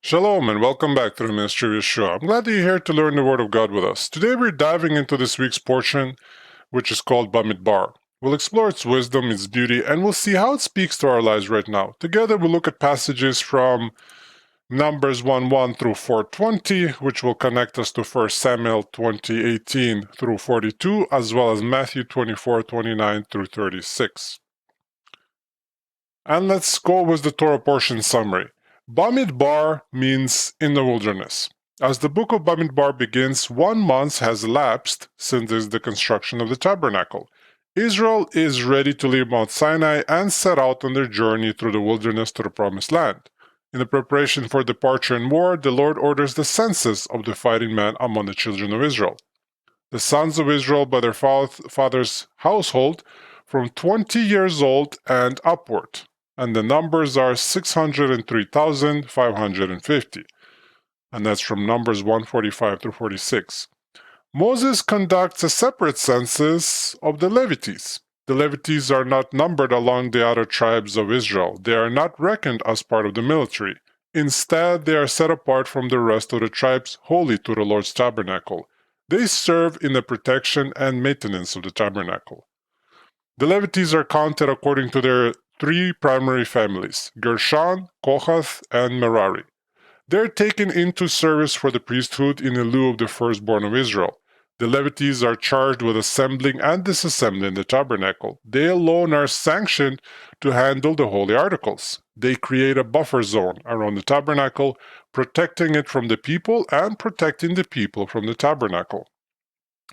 Shalom and welcome back to the Ministry of Yeshua. I'm glad that you're here to learn the Word of God with us. Today we're diving into this week's portion, which is called Bamidbar. We'll explore its wisdom, its beauty, and we'll see how it speaks to our lives right now. Together we'll look at passages from Numbers 1:1 through 4:20, which will connect us to 1 Samuel 20:18 through 42, as well as Matthew 24:29 through 36. And let's go with the Torah portion summary. Bamidbar means in the wilderness. As the book of Bamidbar begins, 1 month has elapsed since the construction of the tabernacle. Israel is ready to leave Mount Sinai and set out on their journey through the wilderness to the Promised Land. In the preparation for departure and war, the Lord orders the census of the fighting men among the children of Israel. The sons of Israel by their father's household, from 20 years old and upward. And the numbers are 603,550. And that's from Numbers 145 through 46. Moses conducts a separate census of the Levites. The Levites are not numbered along the other tribes of Israel. They are not reckoned as part of the military. Instead, they are set apart from the rest of the tribes, holy to the Lord's tabernacle. They serve in the protection and maintenance of the tabernacle. The Levites are counted according to their 3 primary families, Gershon, Kohath, and Merari. They're taken into service for the priesthood in lieu of the firstborn of Israel. The Levites are charged with assembling and disassembling the tabernacle. They alone are sanctioned to handle the holy articles. They create a buffer zone around the tabernacle, protecting it from the people and protecting the people from the tabernacle.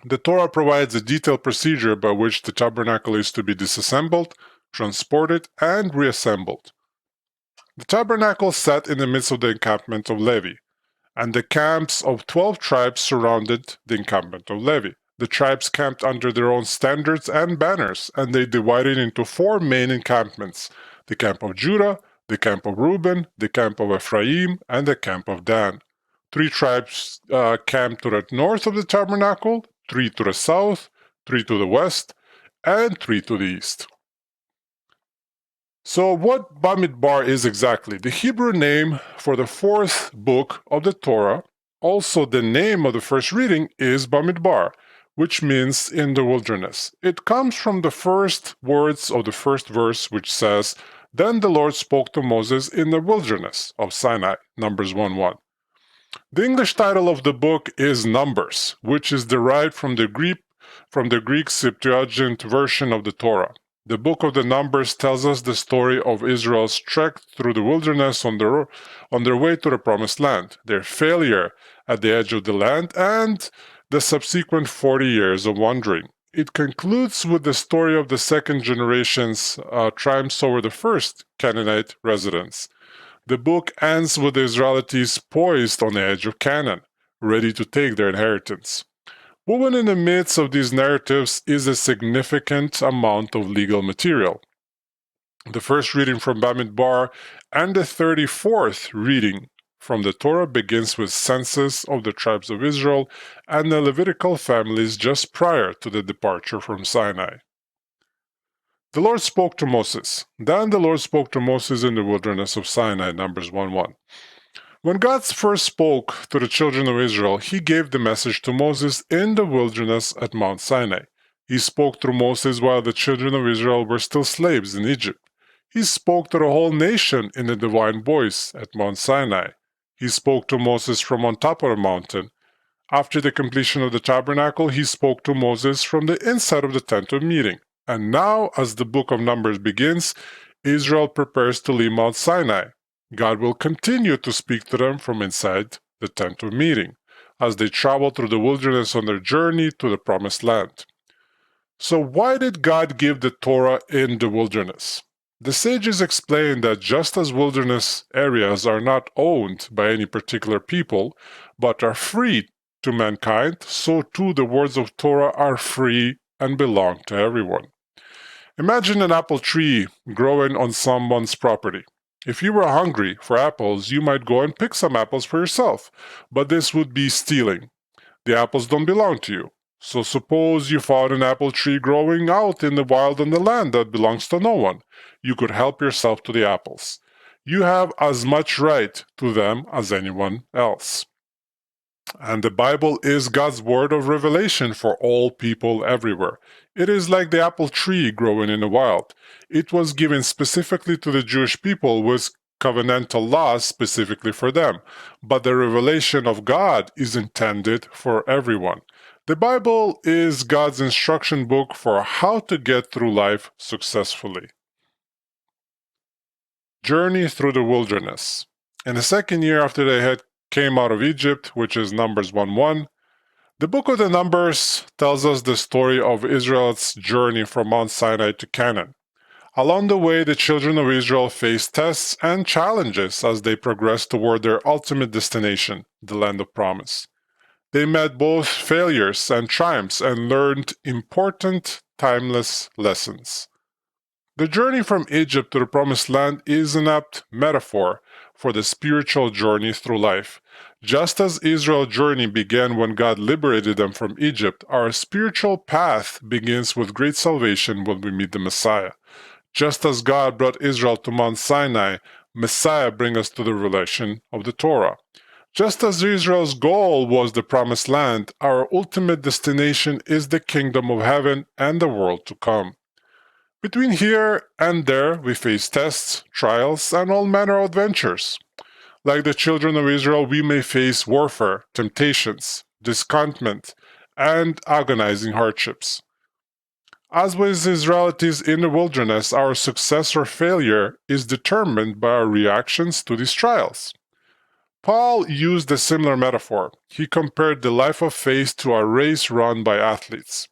The Torah provides a detailed procedure by which the tabernacle is to be disassembled, transported, and reassembled. The tabernacle sat in the midst of the encampment of Levi, and the camps of 12 tribes surrounded the encampment of Levi. The tribes camped under their own standards and banners, and they divided into 4 main encampments: the camp of Judah, the camp of Reuben, the camp of Ephraim, and the camp of Dan. 3 tribes camped to the north of the tabernacle, 3 to the south, 3 to the west, and 3 to the east. So what Bamidbar is exactly? The Hebrew name for the 4th book of the Torah, also the name of the first reading, is Bamidbar, which means in the wilderness. It comes from the first words of the first verse, which says, "Then the Lord spoke to Moses in the wilderness of Sinai," Numbers 1:1. The English title of the book is Numbers, which is derived from the Greek Septuagint version of the Torah. The book of the Numbers tells us the story of Israel's trek through the wilderness on their way to the Promised Land, their failure at the edge of the land, and the subsequent 40 years of wandering. It concludes with the story of the second generation's triumphs over the first Canaanite residents. The book ends with the Israelites poised on the edge of Canaan, ready to take their inheritance. Woven in the midst of these narratives is a significant amount of legal material. The first reading from Bamidbar and the 34th reading from the Torah begins with census of the tribes of Israel and the Levitical families just prior to the departure from Sinai. The Lord spoke to Moses. Then the Lord spoke to Moses in the wilderness of Sinai, Numbers 1:1. When God first spoke to the children of Israel, he gave the message to Moses in the wilderness at Mount Sinai. He spoke through Moses while the children of Israel were still slaves in Egypt. He spoke to the whole nation in a divine voice at Mount Sinai. He spoke to Moses from on top of the mountain. After the completion of the tabernacle, he spoke to Moses from the inside of the tent of meeting. And now, as the book of Numbers begins, Israel prepares to leave Mount Sinai. God will continue to speak to them from inside the tent of meeting as they travel through the wilderness on their journey to the Promised Land. So why did God give the Torah in the wilderness? The sages explain that just as wilderness areas are not owned by any particular people, but are free to mankind, so too the words of Torah are free and belong to everyone. Imagine an apple tree growing on someone's property. If you were hungry for apples, you might go and pick some apples for yourself, but this would be stealing. The apples don't belong to you. So suppose you found an apple tree growing out in the wild on the land that belongs to no one. You could help yourself to the apples. You have as much right to them as anyone else. And the Bible is God's word of revelation for all people everywhere. It is like the apple tree growing in the wild. It was given specifically to the Jewish people with covenantal laws specifically for them, but the revelation of God is intended for everyone. The Bible is God's instruction book for how to get through life successfully. Journey through the wilderness. In the second year after they had came out of Egypt, which is Numbers 1:1, the book of the Numbers tells us the story of Israel's journey from Mount Sinai to Canaan. Along the way, the children of Israel faced tests and challenges as they progressed toward their ultimate destination, the land of promise. They met both failures and triumphs and learned important, timeless lessons. The journey from Egypt to the Promised Land is an apt metaphor for the spiritual journey through life. Just as Israel's journey began when God liberated them from Egypt, our spiritual path begins with great salvation when we meet the Messiah. Just as God brought Israel to Mount Sinai, Messiah brings us to the revelation of the Torah. Just as Israel's goal was the Promised Land, our ultimate destination is the kingdom of heaven and the world to come. Between here and there, we face tests, trials, and all manner of adventures. Like the children of Israel, we may face warfare, temptations, discontentment, and agonizing hardships. As with Israelites in the wilderness, our success or failure is determined by our reactions to these trials. Paul used a similar metaphor. He compared the life of faith to a race run by athletes.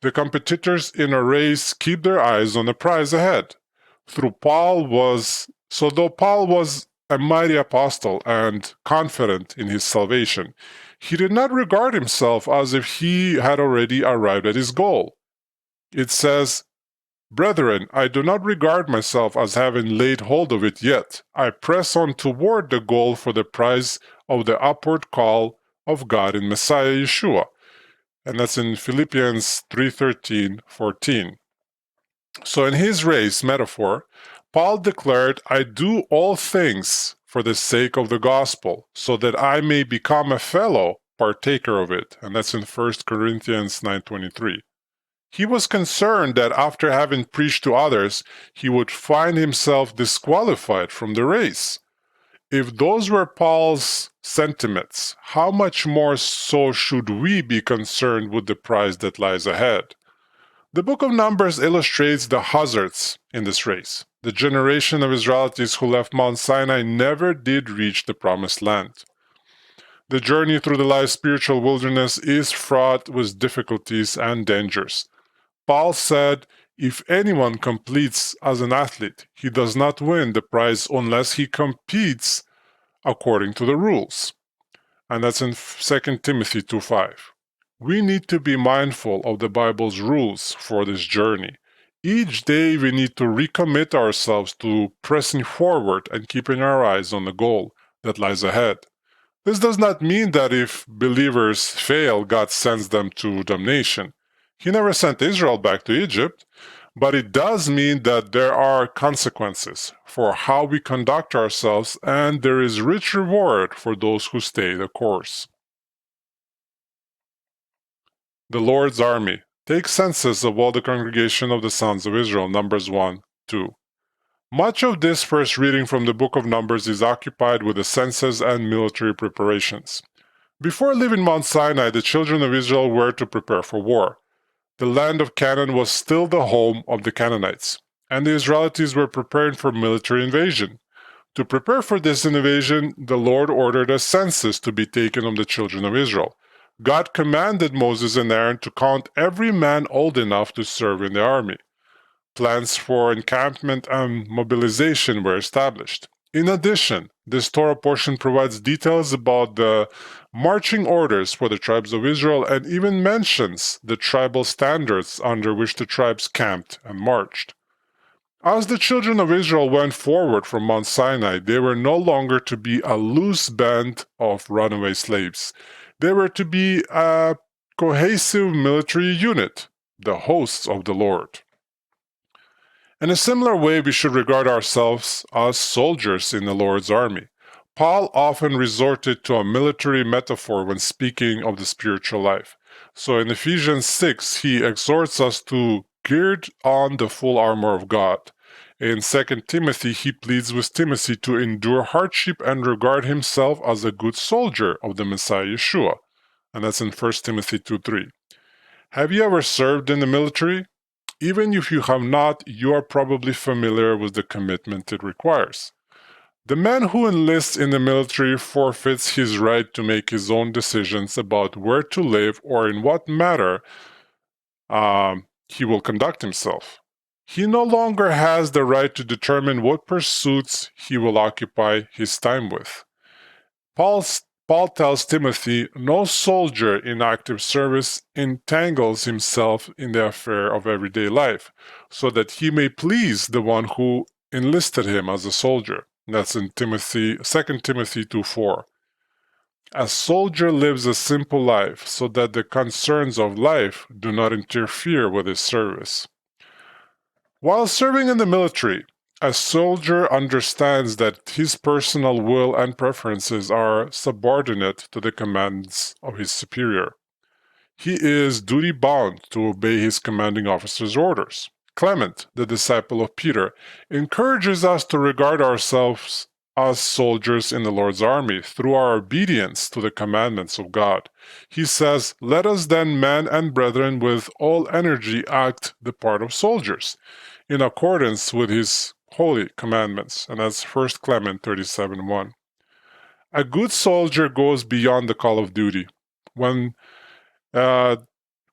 The competitors in a race keep their eyes on the prize ahead. Though Paul was a mighty apostle and confident in his salvation, he did not regard himself as if he had already arrived at his goal. It says, "Brethren, I do not regard myself as having laid hold of it yet. I press on toward the goal for the prize of the upward call of God in Messiah Yeshua." And that's in Philippians 3:13-14. So in his race metaphor, Paul declared, "I do all things for the sake of the gospel, so that I may become a fellow partaker of it." And that's in 1 Corinthians 9:23. He was concerned that after having preached to others, he would find himself disqualified from the race. If those were Paul's sentiments, how much more so should we be concerned with the prize that lies ahead? The book of Numbers illustrates the hazards in this race. The generation of Israelites who left Mount Sinai never did reach the Promised Land. The journey through the life's spiritual wilderness is fraught with difficulties and dangers. Paul said, "If anyone completes as an athlete, he does not win the prize unless he competes according to the rules." And that's in 2 Timothy 2:5. We need to be mindful of the Bible's rules for this journey. Each day we need to recommit ourselves to pressing forward and keeping our eyes on the goal that lies ahead. This does not mean that if believers fail, God sends them to damnation. He never sent Israel back to Egypt, but it does mean that there are consequences for how we conduct ourselves, and there is rich reward for those who stay the course. The Lord's army. Take census of all the congregation of the sons of Israel, Numbers 1:2. Much of this first reading from the book of Numbers is occupied with the census and military preparations. Before leaving Mount Sinai, the children of Israel were to prepare for war. The land of Canaan was still the home of the Canaanites, and the Israelites were preparing for military invasion. To prepare for this invasion, the Lord ordered a census to be taken of the children of Israel. God commanded Moses and Aaron to count every man old enough to serve in the army. Plans for encampment and mobilization were established. In addition, this Torah portion provides details about the marching orders for the tribes of Israel and even mentions the tribal standards under which the tribes camped and marched. As the children of Israel went forward from Mount Sinai, they were no longer to be a loose band of runaway slaves. They were to be a cohesive military unit, the hosts of the Lord. In a similar way, we should regard ourselves as soldiers in the Lord's army. Paul often resorted to a military metaphor when speaking of the spiritual life. So in Ephesians 6, he exhorts us to gird on the full armor of God. In 2 Timothy, he pleads with Timothy to endure hardship and regard himself as a good soldier of the Messiah Yeshua. And that's in 1 Timothy 2:3. Have you ever served in the military? Even if you have not, you are probably familiar with the commitment it requires. The man who enlists in the military forfeits his right to make his own decisions about where to live or in what manner he will conduct himself. He no longer has the right to determine what pursuits he will occupy his time with. Paul tells Timothy, no soldier in active service entangles himself in the affair of everyday life, so that he may please the one who enlisted him as a soldier. That's in 2 Timothy 2:4. A soldier lives a simple life, so that the concerns of life do not interfere with his service. While serving in the military, a soldier understands that his personal will and preferences are subordinate to the commands of his superior. He is duty-bound to obey his commanding officer's orders. Clement, the disciple of Peter, encourages us to regard ourselves as soldiers in the Lord's army through our obedience to the commandments of God. He says, "Let us then, men and brethren, with all energy act the part of soldiers, in accordance with his holy commandments." And that's 1 Clement 37:1. A good soldier goes beyond the call of duty. When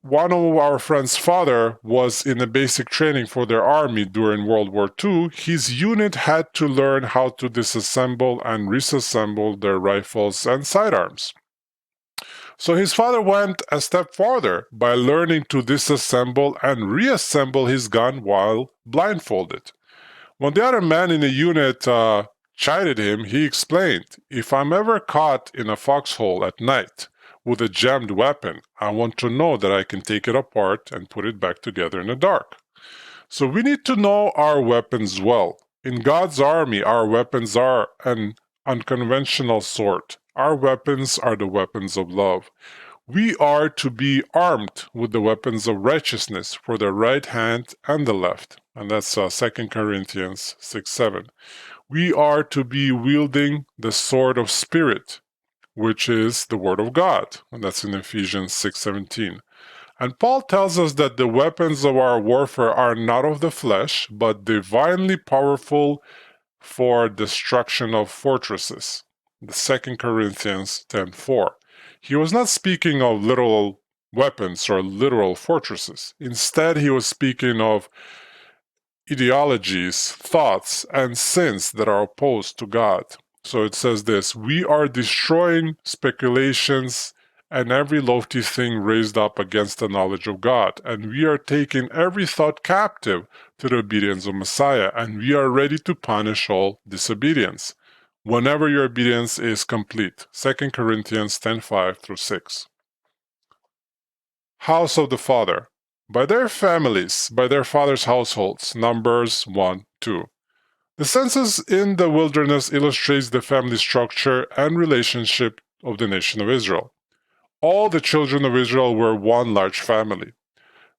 one of our friend's father was in the basic training for their army during World War II, his unit had to learn how to disassemble and reassemble their rifles and sidearms. So his father went a step farther by learning to disassemble and reassemble his gun while blindfolded. When the other man in the unit chided him, he explained, "If I'm ever caught in a foxhole at night with a jammed weapon, I want to know that I can take it apart and put it back together in the dark." So we need to know our weapons well. In God's army, our weapons are an unconventional sort. Our weapons are the weapons of love. We are to be armed with the weapons of righteousness for the right hand and the left. And that's 2 Corinthians 6:7. We are to be wielding the sword of Spirit, which is the Word of God. And that's in Ephesians 6:17. And Paul tells us that the weapons of our warfare are not of the flesh, but divinely powerful for destruction of fortresses. The 2 Corinthians 10:4. He was not speaking of literal weapons or literal fortresses. Instead, he was speaking of ideologies, thoughts, and sins that are opposed to God. So it says this, "We are destroying speculations and every lofty thing raised up against the knowledge of God, and we are taking every thought captive to the obedience of Messiah, and we are ready to punish all disobedience, whenever your obedience is complete." 2 Corinthians 10:5-6. House of the Father. By their families, by their fathers' households. Numbers 1:2. The census in the wilderness illustrates the family structure and relationship of the nation of Israel. All the children of Israel were one large family.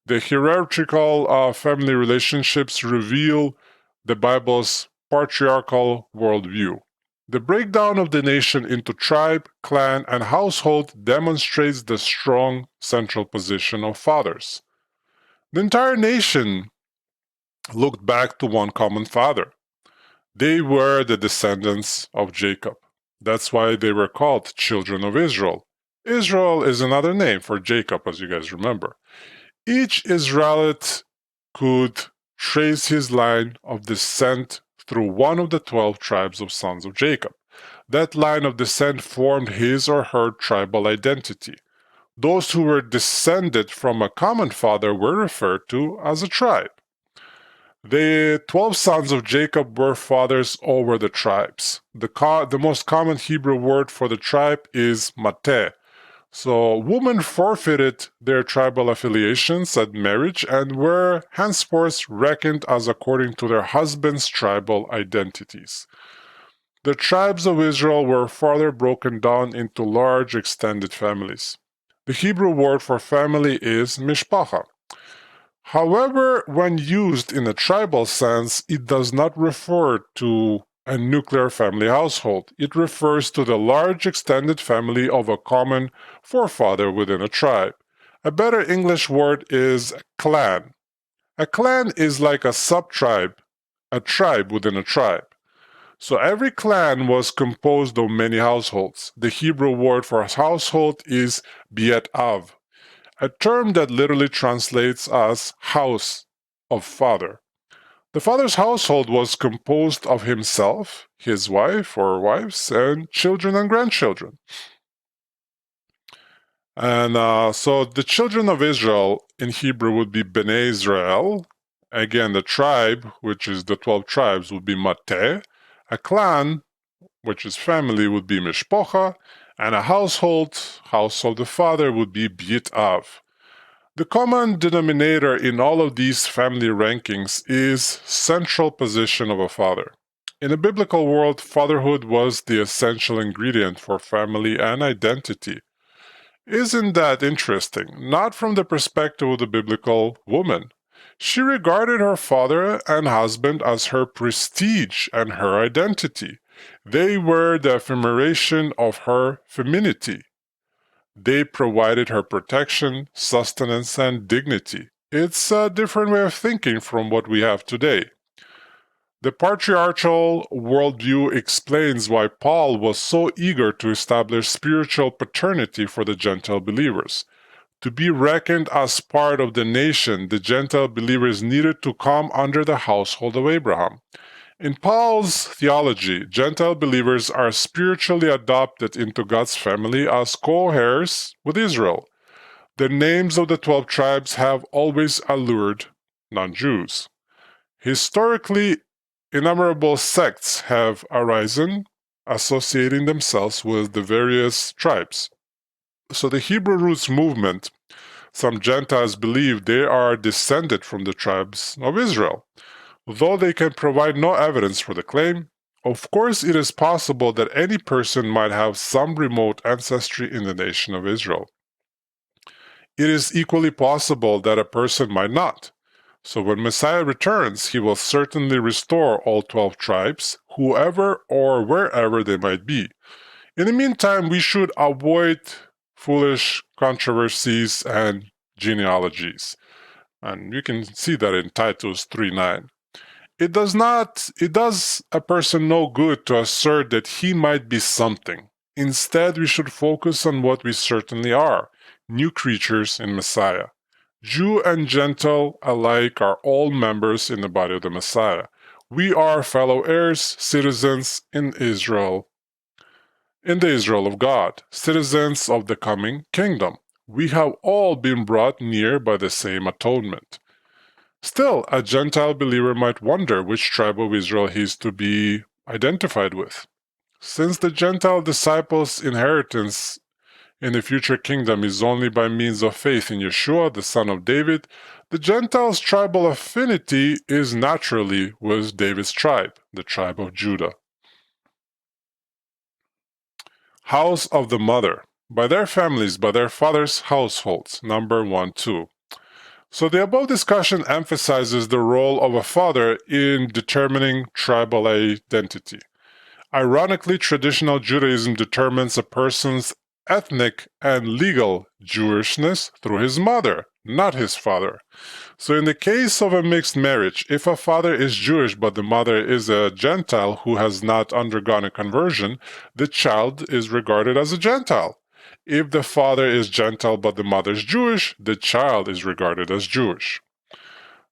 The hierarchical family relationships reveal the Bible's patriarchal worldview. The breakdown of the nation into tribe, clan, and household demonstrates the strong central position of fathers. The entire nation looked back to one common father. They were the descendants of Jacob. That's why they were called children of Israel. Israel is another name for Jacob, as you guys remember. Each Israelite could trace his line of descent through one of the 12 tribes of sons of Jacob. That line of descent formed his or her tribal identity. Those who were descended from a common father were referred to as a tribe. The 12 sons of Jacob were fathers over the tribes. The most common Hebrew word for the tribe is mateh, So women forfeited their tribal affiliations at marriage and were henceforth reckoned as according to their husbands' tribal identities. The tribes of Israel were further broken down into large extended families. The Hebrew word for family is mishpacha. However, when used in a tribal sense, it does not refer to a nuclear family household. It refers to the large extended family of a common forefather within a tribe. A better English word is clan. A clan is like a sub-tribe, a tribe within a tribe. So every clan was composed of many households. The Hebrew word for household is bet av, a term that literally translates as house of father. The father's household was composed of himself, his wife or wives, and children and grandchildren. And so the children of Israel in Hebrew would be Bnei Israel. Again, the tribe, which is the 12 tribes, would be Mateh. A clan, which is family, would be Mishpocha. And a household, house of the father, would be Bet Av. The common denominator in all of these family rankings is central position of a father. In the biblical world, fatherhood was the essential ingredient for family and identity. Isn't that interesting? Not from the perspective of the biblical woman. She regarded her father and husband as her prestige and her identity. They were the ephemeration of her femininity. They provided her protection, sustenance, and dignity. It's a different way of thinking from what we have today. The patriarchal worldview explains why Paul was so eager to establish spiritual paternity for the Gentile believers. To be reckoned as part of the nation, the Gentile believers needed to come under the household of Abraham. In Paul's theology, Gentile believers are spiritually adopted into God's family as co-heirs with Israel. The names of the 12 tribes have always allured non-Jews. Historically, innumerable sects have arisen, associating themselves with the various tribes. So the Hebrew roots movement, some Gentiles believe they are descended from the tribes of Israel. Though they can provide no evidence for the claim, of course it is possible that any person might have some remote ancestry in the nation of Israel. It is equally possible that a person might not. So when Messiah returns, he will certainly restore all 12 tribes, whoever or wherever they might be. In the meantime, we should avoid foolish controversies and genealogies. And you can see that in Titus 3:9. It does a person no good to assert that he might be something. Instead, we should focus on what we certainly are, new creatures in Messiah. Jew and Gentile alike are all members in the body of the Messiah. We are fellow heirs, citizens in Israel, in the Israel of God, citizens of the coming kingdom. We have all been brought near by the same atonement. Still, a Gentile believer might wonder which tribe of Israel he is to be identified with. Since the Gentile disciples' inheritance in the future kingdom is only by means of faith in Yeshua, the son of David, the Gentiles' tribal affinity is naturally with David's tribe, the tribe of Judah. House of the mother, by their families, by their fathers' households, number 1, 2. So the above discussion emphasizes the role of a father in determining tribal identity. Ironically, traditional Judaism determines a person's ethnic and legal Jewishness through his mother, not his father. So in the case of a mixed marriage, if a father is Jewish but the mother is a Gentile who has not undergone a conversion, the child is regarded as a Gentile. If the father is Gentile but the mother is Jewish, the child is regarded as Jewish.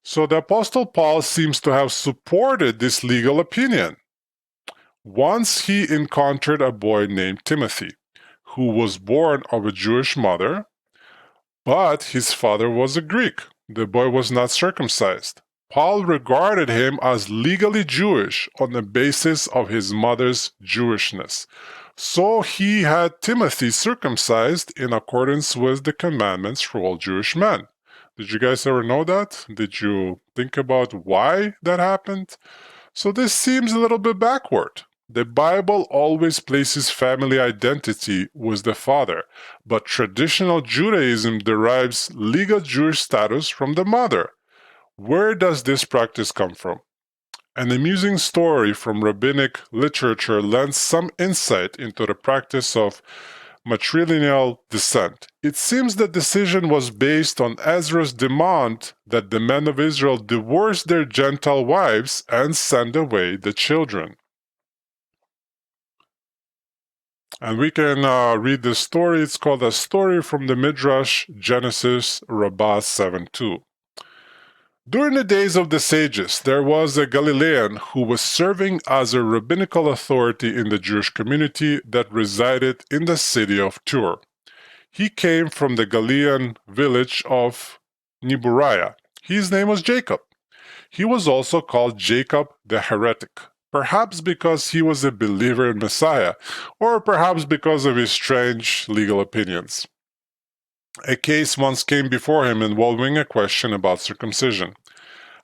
So the Apostle Paul seems to have supported this legal opinion. Once he encountered a boy named Timothy, who was born of a Jewish mother, but his father was a Greek. The boy was not circumcised. Paul regarded him as legally Jewish on the basis of his mother's Jewishness. So he had Timothy circumcised in accordance with the commandments for all Jewish men. Did you guys ever know that? Did you think about why that happened? So this seems a little bit backward. The Bible always places family identity with the father, but traditional Judaism derives legal Jewish status from the mother. Where does this practice come from? An amusing story from rabbinic literature lends some insight into the practice of matrilineal descent. It seems the decision was based on Ezra's demand that the men of Israel divorce their Gentile wives and send away the children. And we can read this story. It's called A Story from the Midrash Genesis Rabbah 7:2. During the days of the sages, there was a Galilean who was serving as a rabbinical authority in the Jewish community that resided in the city of Tur. He came from the Galilean village of Niburiah. His name was Jacob. He was also called Jacob the Heretic, perhaps because he was a believer in Messiah, or perhaps because of his strange legal opinions. A case once came before him involving a question about circumcision.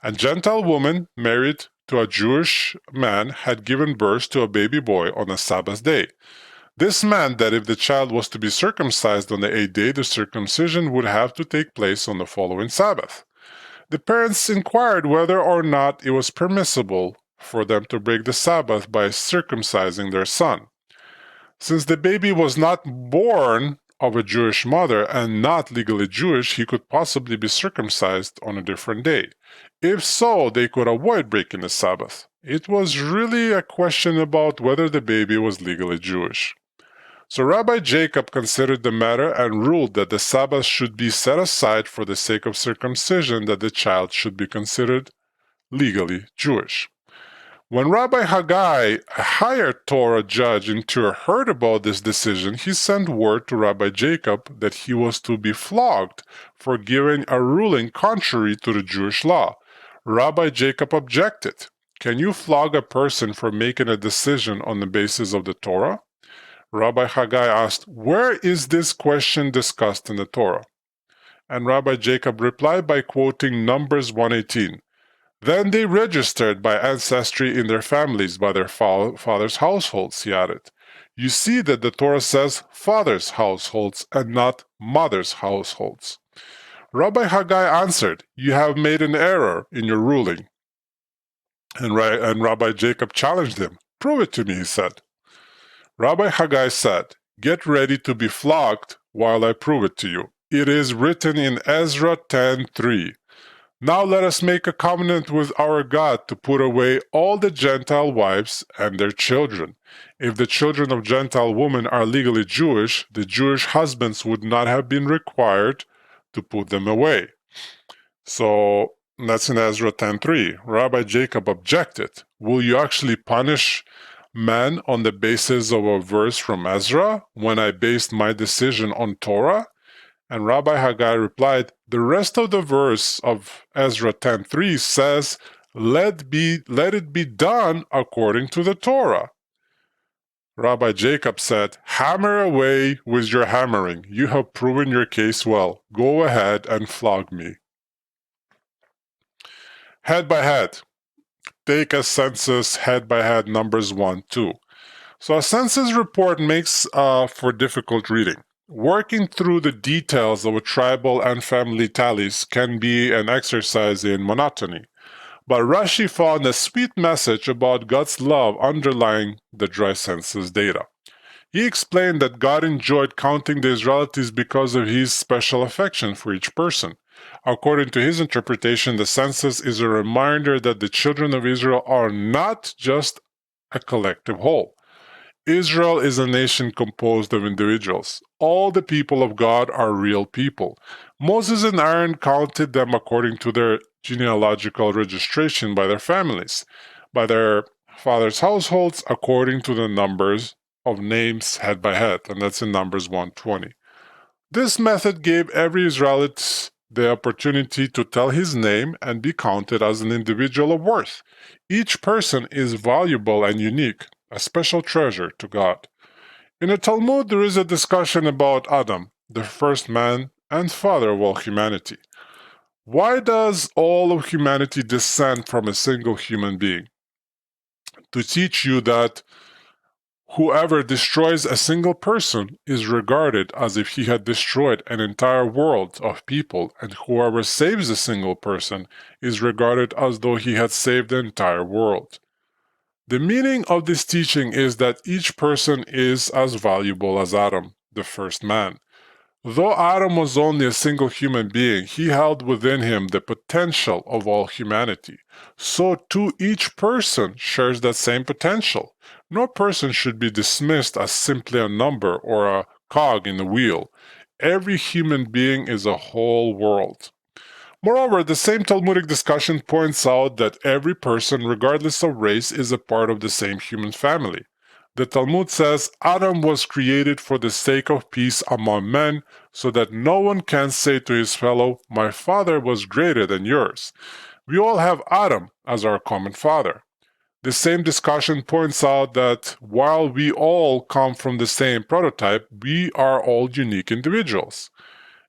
A Gentile woman married to a Jewish man had given birth to a baby boy on a Sabbath day. This meant that if the child was to be circumcised on the 8th day, the circumcision would have to take place on the following Sabbath. The parents inquired whether or not it was permissible for them to break the Sabbath by circumcising their son. Since the baby was not born of a Jewish mother and not legally Jewish, he could possibly be circumcised on a different day. If so, they could avoid breaking the Sabbath. It was really a question about whether the baby was legally Jewish. So Rabbi Jacob considered the matter and ruled that the Sabbath should be set aside for the sake of circumcision, that the child should be considered legally Jewish. When Rabbi Haggai, a higher Torah judge in Tur, heard about this decision, he sent word to Rabbi Jacob that he was to be flogged for giving a ruling contrary to the Jewish law. Rabbi Jacob objected. Can you flog a person for making a decision on the basis of the Torah? Rabbi Haggai asked, where is this question discussed in the Torah? And Rabbi Jacob replied by quoting Numbers 1:18. Then they registered by ancestry in their families, by their fathers' households, he added. You see that the Torah says fathers' households and not mothers' households. Rabbi Haggai answered, you have made an error in your ruling. And Rabbi Jacob challenged him. Prove it to me, he said. Rabbi Haggai said, get ready to be flogged while I prove it to you. It is written in Ezra 10:3. Now let us make a covenant with our God to put away all the Gentile wives and their children. If the children of Gentile women are legally Jewish, the Jewish husbands would not have been required to put them away. So that's in Ezra 10:3. Rabbi Jacob objected. Will you actually punish men on the basis of a verse from Ezra when I based my decision on Torah? And Rabbi Haggai replied, the rest of the verse of Ezra 10:3 says, let it be done according to the Torah. Rabbi Jacob said, hammer away with your hammering. You have proven your case well. Go ahead and flog me. Head by head. Take a census head by head, Numbers 1:2. So a census report makes for difficult reading. Working through the details of a tribal and family tallies can be an exercise in monotony, but Rashi found a sweet message about God's love underlying the dry census data. He explained that God enjoyed counting the Israelites because of his special affection for each person. According to his interpretation, the census is a reminder that the children of Israel are not just a collective whole. Israel is a nation composed of individuals. All the people of God are real people. Moses and Aaron counted them according to their genealogical registration by their families, by their fathers' households, according to the numbers of names head by head, and that's in Numbers 1:20. This method gave every Israelite the opportunity to tell his name and be counted as an individual of worth. Each person is valuable and unique, a special treasure to God. In the Talmud, there is a discussion about Adam, the first man and father of all humanity. Why does all of humanity descend from a single human being? To teach you that whoever destroys a single person is regarded as if he had destroyed an entire world of people, and whoever saves a single person is regarded as though he had saved the entire world. The meaning of this teaching is that each person is as valuable as Adam, the first man. Though Adam was only a single human being, he held within him the potential of all humanity. So too each person shares that same potential. No person should be dismissed as simply a number or a cog in the wheel. Every human being is a whole world. Moreover, the same Talmudic discussion points out that every person, regardless of race, is a part of the same human family. The Talmud says Adam was created for the sake of peace among men, so that no one can say to his fellow, "My father was greater than yours." We all have Adam as our common father. The same discussion points out that while we all come from the same prototype, we are all unique individuals.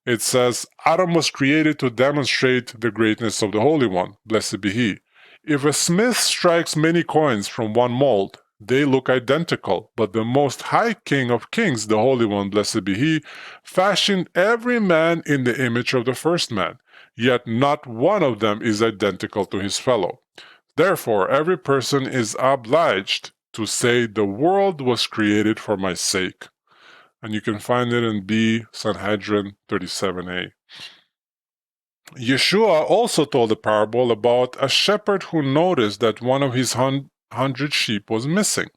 It says, Adam was created to demonstrate the greatness of the Holy One, blessed be He. If a smith strikes many coins from one mold, they look identical, but the Most High King of Kings, the Holy One, blessed be He, fashioned every man in the image of the first man, yet not one of them is identical to his fellow. Therefore, every person is obliged to say, "The world was created for my sake." And you can find it in B. Sanhedrin 37a. Yeshua also told a parable about a shepherd who noticed that one of his 100 sheep was missing.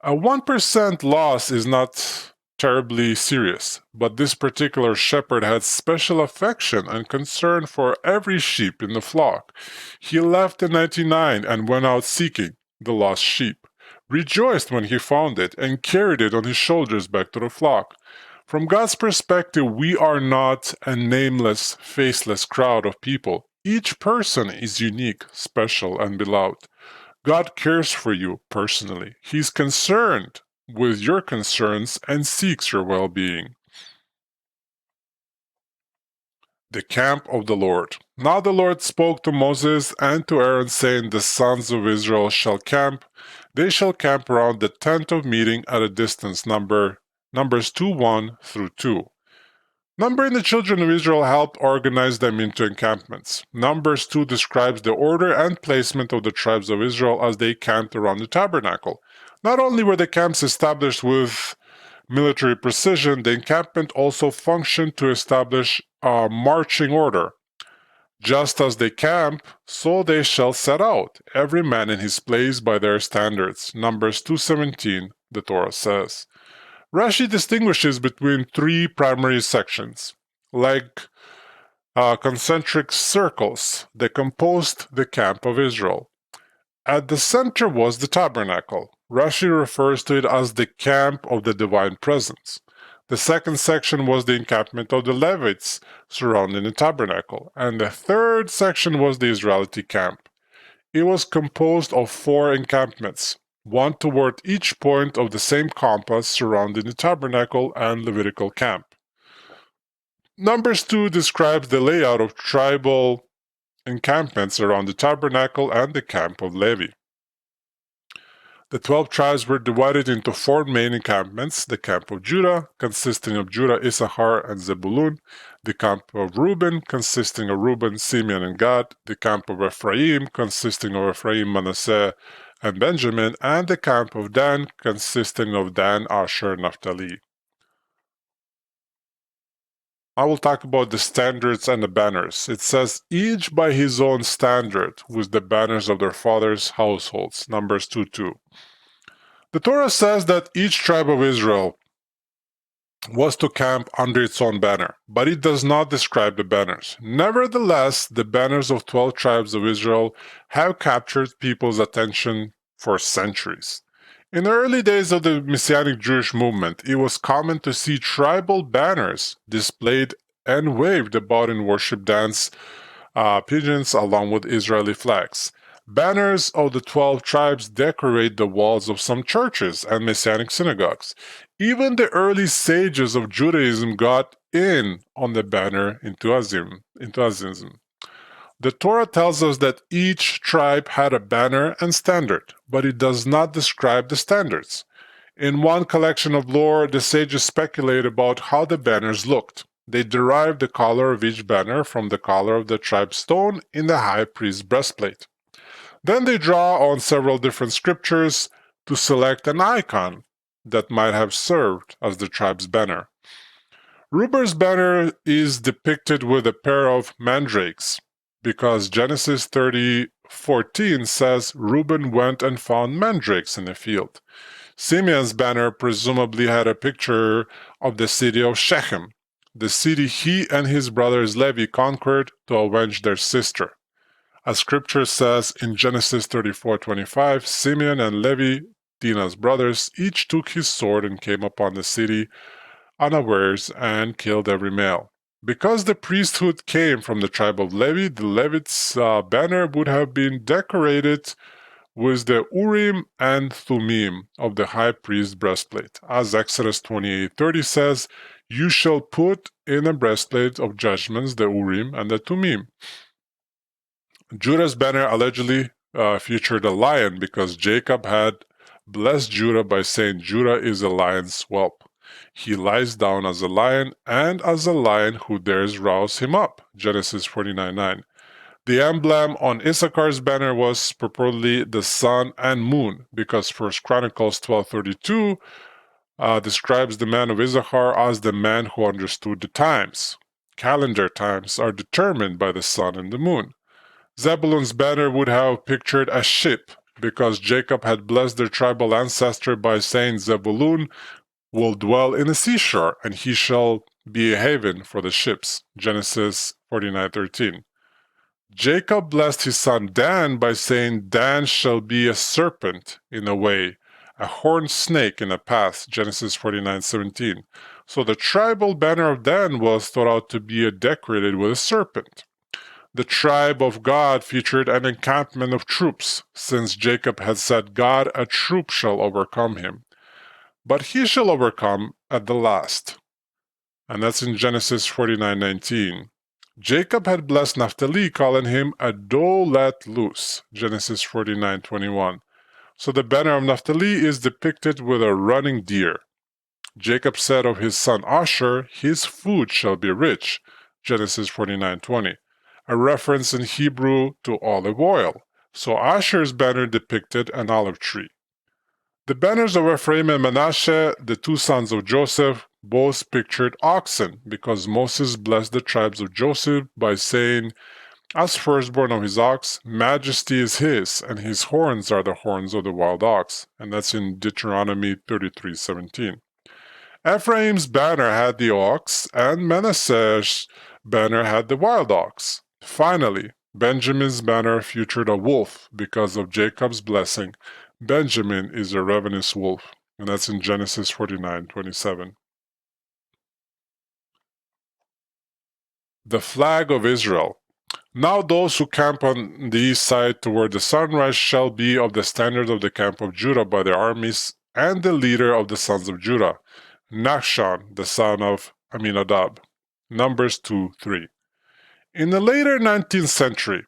A 1% loss is not terribly serious, but this particular shepherd had special affection and concern for every sheep in the flock. He left the 99 and went out seeking the lost sheep, rejoiced when he found it, and carried it on his shoulders back to the flock. From God's perspective, we are not a nameless, faceless crowd of people. Each person is unique, special, and beloved. God cares for you personally. He's concerned with your concerns and seeks your well-being. The camp of the Lord. Now the Lord spoke to Moses and to Aaron, saying, "The sons of Israel shall camp. They shall camp around the tent of meeting at a distance." Numbers 2:1 through 2. Numbering the children of Israel helped organize them into encampments. Numbers 2 describes the order and placement of the tribes of Israel as they camped around the tabernacle. Not only were the camps established with military precision, the encampment also functioned to establish a marching order. Just as they camp, so they shall set out, every man in his place by their standards. Numbers 2:17, the Torah says. Rashi distinguishes between three primary sections, like concentric circles that composed the camp of Israel. At the center was the tabernacle. Rashi refers to it as the camp of the divine presence. The second section was the encampment of the Levites surrounding the tabernacle, and the third section was the Israelite camp. It was composed of 4 encampments, one toward each point of the same compass surrounding the tabernacle and Levitical camp. Numbers 2 describes the layout of tribal encampments around the tabernacle and the camp of Levi. The 12 tribes were divided into 4 main encampments: the camp of Judah, consisting of Judah, Issachar, and Zebulun; the camp of Reuben, consisting of Reuben, Simeon, and Gad; the camp of Ephraim, consisting of Ephraim, Manasseh, and Benjamin; and the camp of Dan, consisting of Dan, Asher, and Naphtali. I will talk about the standards and the banners. It says, each by his own standard, with the banners of their fathers' households. Numbers 2:2. The Torah says that each tribe of Israel was to camp under its own banner, but it does not describe the banners. Nevertheless, the banners of 12 tribes of Israel have captured people's attention for centuries. In the early days of the Messianic Jewish movement, it was common to see tribal banners displayed and waved about in worship dance pigeons along with Israeli flags. Banners of the 12 tribes decorate the walls of some churches and Messianic synagogues. Even the early sages of Judaism got in on the banner enthusiasm. The Torah tells us that each tribe had a banner and standard, but it does not describe the standards. In one collection of lore, the sages speculate about how the banners looked. They derived the color of each banner from the color of the tribe stone in the high priest's breastplate. Then they draw on several different scriptures to select an icon that might have served as the tribe's banner. Reuben's banner is depicted with a pair of mandrakes, because Genesis 30:14 says Reuben went and found mandrakes in the field. Simeon's banner presumably had a picture of the city of Shechem, the city he and his brothers Levi conquered to avenge their sister. As scripture says in Genesis 34:25, Simeon and Levi, Dinah's brothers, each took his sword and came upon the city unawares and killed every male. Because the priesthood came from the tribe of Levi, the Levites' banner would have been decorated with the Urim and Thummim of the high priest's breastplate. As Exodus 28:30 says, "You shall put in a breastplate of judgments the Urim and the Thummim." Judah's banner allegedly featured a lion because Jacob had blessed Judah by saying Judah is a lion's whelp. He lies down as a lion and as a lion who dares rouse him up. Genesis 49:9. The emblem on Issachar's banner was purportedly the sun and moon because 1 Chronicles 12:32 describes the man of Issachar as the man who understood the times. Calendar times are determined by the sun and the moon. Zebulun's banner would have pictured a ship because Jacob had blessed their tribal ancestor by saying Zebulun will dwell in a seashore and he shall be a haven for the ships. Genesis 49:13. Jacob blessed his son Dan by saying Dan shall be a serpent in a way, a horned snake in a path. Genesis 49:17. So the tribal banner of Dan was thought out to be decorated with a serpent. The tribe of God featured an encampment of troops, since Jacob had said, God, a troop shall overcome him. But he shall overcome at the last. And that's in Genesis 49:19. Jacob had blessed Naphtali, calling him a doe let loose. Genesis 49:21. So the banner of Naphtali is depicted with a running deer. Jacob said of his son Asher, his food shall be rich. Genesis 49:20. A reference in Hebrew to olive oil. So Asher's banner depicted an olive tree. The banners of Ephraim and Manasseh, the two sons of Joseph, both pictured oxen, because Moses blessed the tribes of Joseph by saying, as firstborn of his ox, majesty is his, and his horns are the horns of the wild ox. And that's in Deuteronomy 33:17. Ephraim's banner had the ox, and Manasseh's banner had the wild ox. Finally, Benjamin's banner featured a wolf because of Jacob's blessing. Benjamin is a ravenous wolf, and that's in Genesis 49:27. The flag of Israel. Now those who camp on the east side toward the sunrise shall be of the standard of the camp of Judah by their armies, and the leader of the sons of Judah, Nachshon, the son of Aminadab. Numbers 2:3. In the later 19th century,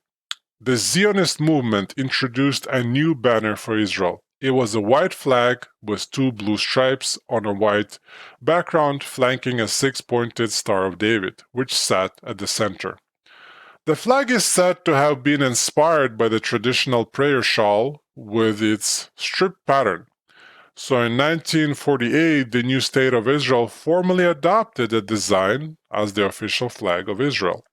the Zionist movement introduced a new banner for Israel. It was a white flag with two blue stripes on a white background flanking a six-pointed Star of David, which sat at the center. The flag is said to have been inspired by the traditional prayer shawl with its strip pattern. So in 1948, the new state of Israel formally adopted the design as the official flag of Israel.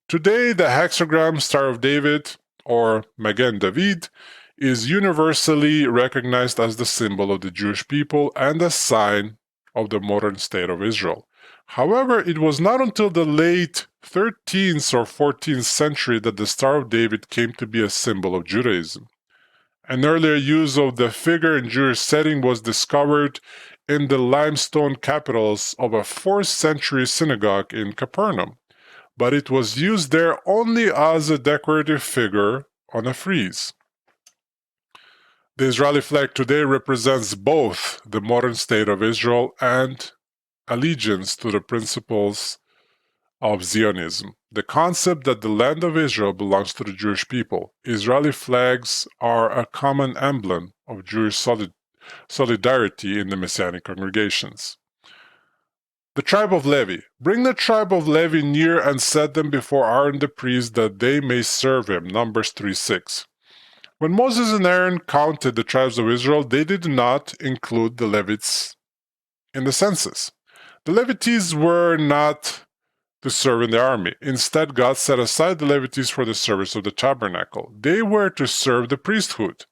Today, the hexagram Star of David, or Magen David, is universally recognized as the symbol of the Jewish people and a sign of the modern state of Israel. However, it was not until the late 13th or 14th century that the Star of David came to be a symbol of Judaism. An earlier use of the figure in Jewish setting was discovered in the limestone capitals of a 4th century synagogue in Capernaum, but it was used there only as a decorative figure on a frieze. The Israeli flag today represents both the modern state of Israel and allegiance to the principles of Zionism. The concept that the land of Israel belongs to the Jewish people. Israeli flags are a common emblem of Jewish solidarity in the Messianic congregations. The tribe of Levi. Bring the tribe of Levi near and set them before Aaron the priest that they may serve him. Numbers 3:6. When Moses and Aaron counted the tribes of Israel, they did not include the Levites in the census. The Levites were not to serve in the army. Instead, God set aside the Levites for the service of the tabernacle. They were to serve the priesthood,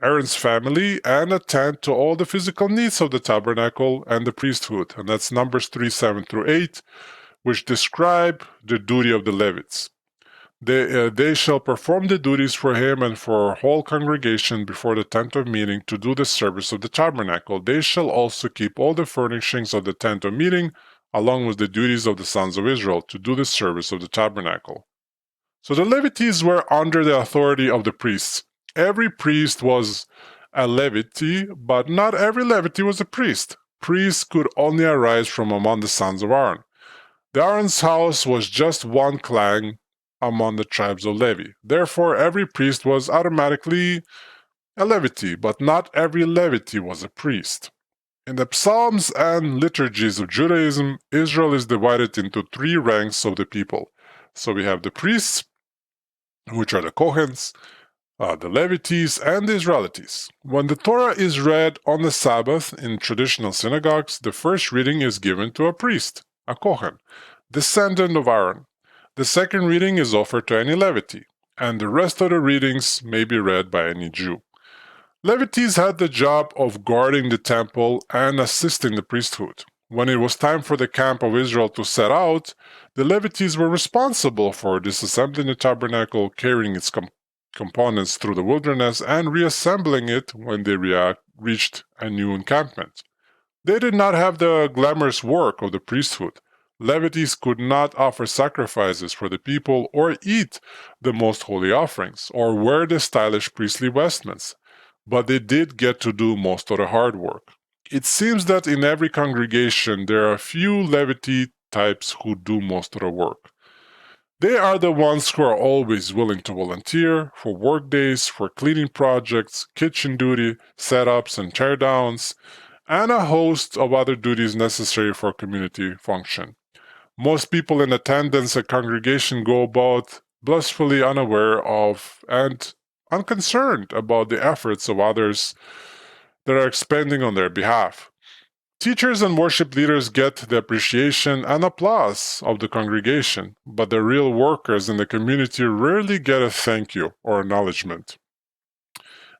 Aaron's family, and attend to all the physical needs of the tabernacle and the priesthood. And that's Numbers 3:7-8, which describe the duty of the Levites. They shall perform the duties for him and for a whole congregation before the tent of meeting to do the service of the tabernacle. They shall also keep all the furnishings of the tent of meeting, along with the duties of the sons of Israel, to do the service of the tabernacle. So the Levites were under the authority of the priests. Every priest was a Levite, but not every Levite was a priest. Priests could only arise from among the sons of Aaron. The Aaron's house was just one clan among the tribes of Levi. Therefore, every priest was automatically a Levite, but not every Levite was a priest. In the Psalms and liturgies of Judaism, Israel is divided into three ranks of the people. So we have the priests, which are the Kohens, the Levites, and the Israelites. When the Torah is read on the Sabbath in traditional synagogues, the first reading is given to a priest, a Kohen, descendant of Aaron. The second reading is offered to any Levite, and the rest of the readings may be read by any Jew. Levites had the job of guarding the temple and assisting the priesthood. When it was time for the camp of Israel to set out, the Levites were responsible for disassembling the tabernacle, carrying its components through the wilderness, and reassembling it when they reached a new encampment. They did not have the glamorous work of the priesthood. Levites could not offer sacrifices for the people or eat the most holy offerings or wear the stylish priestly vestments, but they did get to do most of the hard work. It seems that in every congregation there are a few Levite types who do most of the work. They are the ones who are always willing to volunteer for work days, for cleaning projects, kitchen duty, setups and teardowns, and a host of other duties necessary for community function. Most people in attendance at congregation go about blissfully unaware of and unconcerned about the efforts of others that are expending on their behalf. Teachers and worship leaders get the appreciation and applause of the congregation, but the real workers in the community rarely get a thank you or acknowledgement.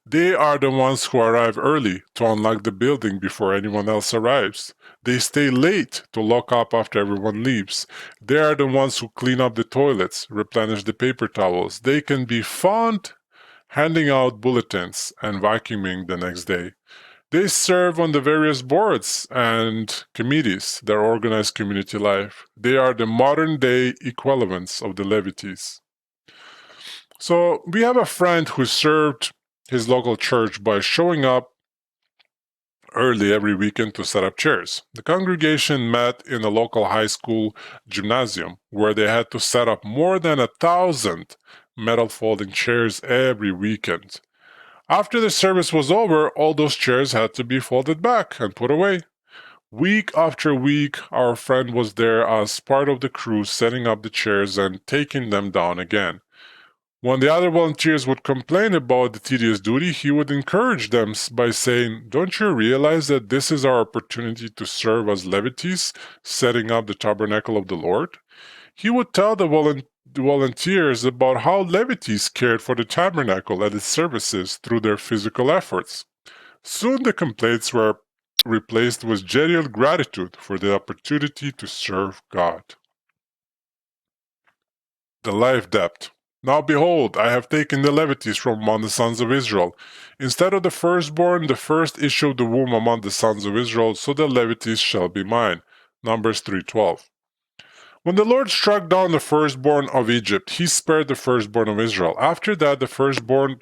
They are the ones who arrive early to unlock the building before anyone else arrives. They stay late to lock up after everyone leaves. They are the ones who clean up the toilets, replenish the paper towels. They can be found handing out bulletins and vacuuming the next day. They serve on the various boards and committees that organize community life. They are the modern-day equivalents of the Levites. So we have a friend who served his local church by showing up early every weekend to set up chairs. The congregation met in a local high school gymnasium where they had to set up more than 1,000 metal folding chairs every weekend. After the service was over, all those chairs had to be folded back and put away. Week after week, our friend was there as part of the crew setting up the chairs and taking them down again. When the other volunteers would complain about the tedious duty, he would encourage them by saying, "Don't you realize that this is our opportunity to serve as Levites, setting up the tabernacle of the Lord?" He would tell the volunteers about how Levites cared for the tabernacle and its services through their physical efforts. Soon the complaints were replaced with genuine gratitude for the opportunity to serve God. The life debt. Now behold, I have taken the Levites from among the sons of Israel. Instead of the firstborn, the first issue of the womb among the sons of Israel, so the Levites shall be mine. Numbers 3:12. When the Lord struck down the firstborn of Egypt, he spared the firstborn of Israel. After that, the firstborn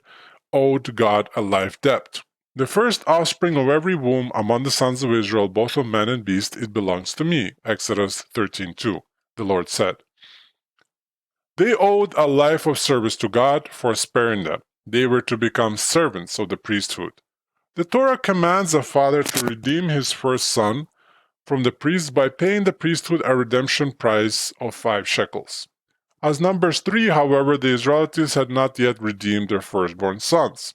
owed God a life debt. The first offspring of every womb among the sons of Israel, both of man and beast, it belongs to me. Exodus 13:2, the Lord said. They owed a life of service to God for sparing them. They were to become servants of the priesthood. The Torah commands a father to redeem his first son from the priest by paying the priesthood a redemption price of 5 shekels. As Numbers 3, however, the Israelites had not yet redeemed their firstborn sons.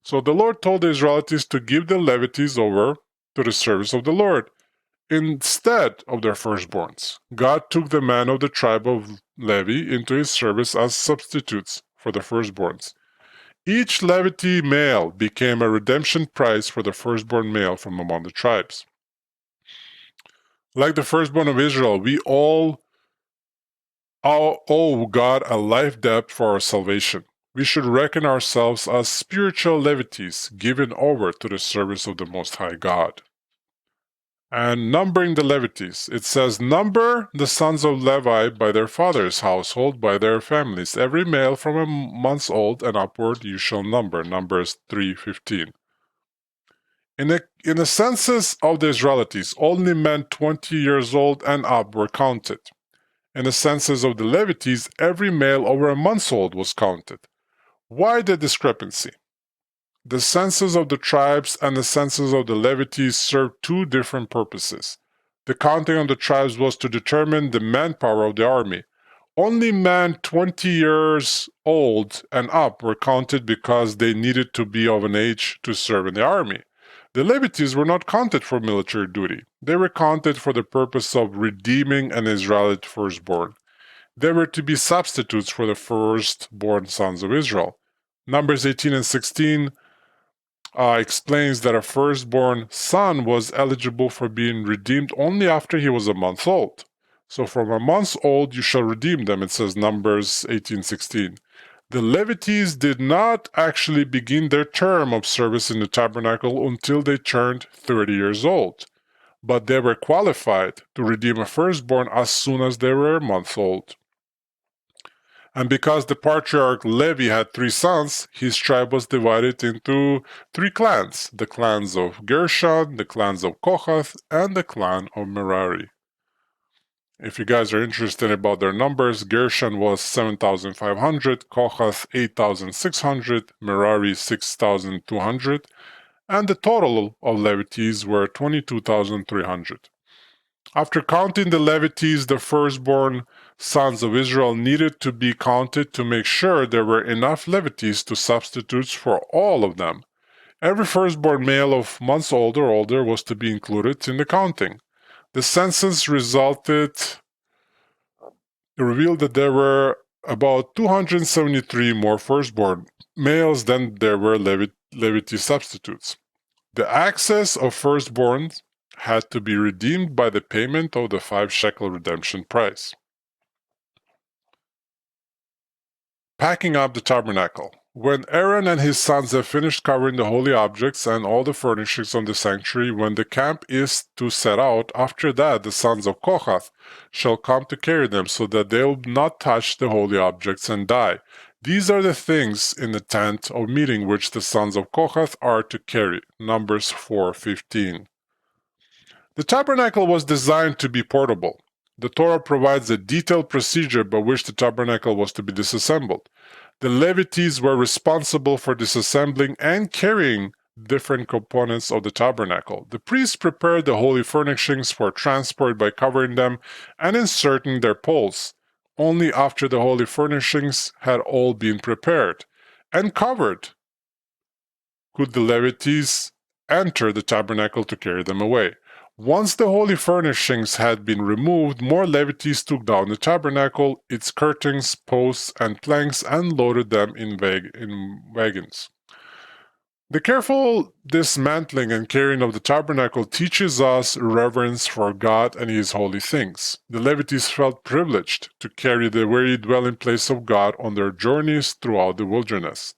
So the Lord told the Israelites to give the Levites over to the service of the Lord instead of their firstborns. God took the men of the tribe of Levi into his service as substitutes for the firstborns. Each Levite male became a redemption price for the firstborn male from among the tribes. Like the firstborn of Israel, we all owe God a life debt for our salvation. We should reckon ourselves as spiritual Levites given over to the service of the Most High God. And numbering the Levites, it says, "Number the sons of Levi by their father's household, by their families. Every male from a month old and upward you shall number." Numbers 3:15. In the census of the Israelites, only men 20 years old and up were counted. In the census of the Levites, every male over a month old was counted. Why the discrepancy? The census of the tribes and the census of the Levites served 2 different purposes. The counting of the tribes was to determine the manpower of the army. Only men 20 years old and up were counted because they needed to be of an age to serve in the army. The Levites were not counted for military duty. They were counted for the purpose of redeeming an Israelite firstborn. They were to be substitutes for the firstborn sons of Israel. Numbers 18 and 16 explains that a firstborn son was eligible for being redeemed only after he was a month old. So from a month old you shall redeem them, it says Numbers 18:16. The Levites did not actually begin their term of service in the tabernacle until they turned 30 years old, but they were qualified to redeem a firstborn as soon as they were a month old. And because the patriarch Levi had 3 sons, his tribe was divided into 3 clans: the clans of Gershon, the clans of Kohath, and the clan of Merari. If you guys are interested about their numbers, Gershon was 7,500, Kohath 8,600, Merari 6,200, and the total of Levites were 22,300. After counting the Levites, the firstborn sons of Israel needed to be counted to make sure there were enough Levites to substitutes for all of them. Every firstborn male of months old or older was to be included in the counting. The census revealed that there were about 273 more firstborn males than there were Levite substitutes. The excess of firstborns had to be redeemed by the payment of the 5 shekel redemption price. Packing up the tabernacle. When Aaron and his sons have finished covering the holy objects and all the furnishings of the sanctuary, when the camp is to set out, after that the sons of Kohath shall come to carry them, so that they will not touch the holy objects and die. These are the things in the tent of meeting which the sons of Kohath are to carry. Numbers 4:15. The tabernacle was designed to be portable. The Torah provides a detailed procedure by which the tabernacle was to be disassembled. The Levites were responsible for disassembling and carrying different components of the tabernacle. The priests prepared the holy furnishings for transport by covering them and inserting their poles. Only after the holy furnishings had all been prepared and covered could the Levites enter the tabernacle to carry them away. Once the holy furnishings had been removed, more Levites took down the tabernacle, its curtains, posts, and planks, and loaded them in wagons. The careful dismantling and carrying of the tabernacle teaches us reverence for God and His holy things. The Levites felt privileged to carry the very dwelling place of God on their journeys throughout the wilderness.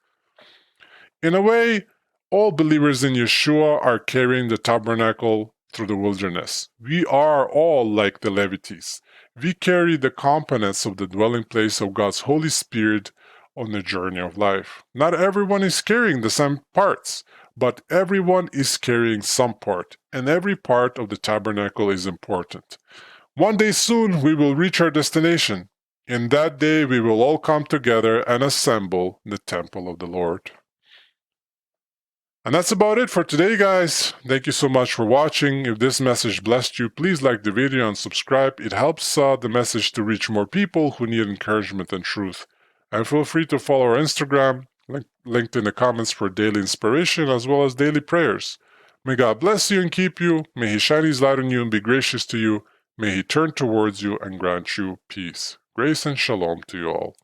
In a way, all believers in Yeshua are carrying the tabernacle through the wilderness. We are all like the Levites. We carry the components of the dwelling place of God's Holy Spirit on the journey of life. Not everyone is carrying the same parts, but everyone is carrying some part, and every part of the tabernacle is important. One day soon we will reach our destination. In that day we will all come together and assemble in the temple of the Lord. And that's about it for today, guys. Thank you so much for watching. If this message blessed you, please like the video and subscribe. It helps the message to reach more people who need encouragement and truth. And feel free to follow our Instagram, linked in the comments, for daily inspiration as well as daily prayers. May God bless you and keep you. May He shine His light on you and be gracious to you. May He turn towards you and grant you peace. Grace and shalom to you all.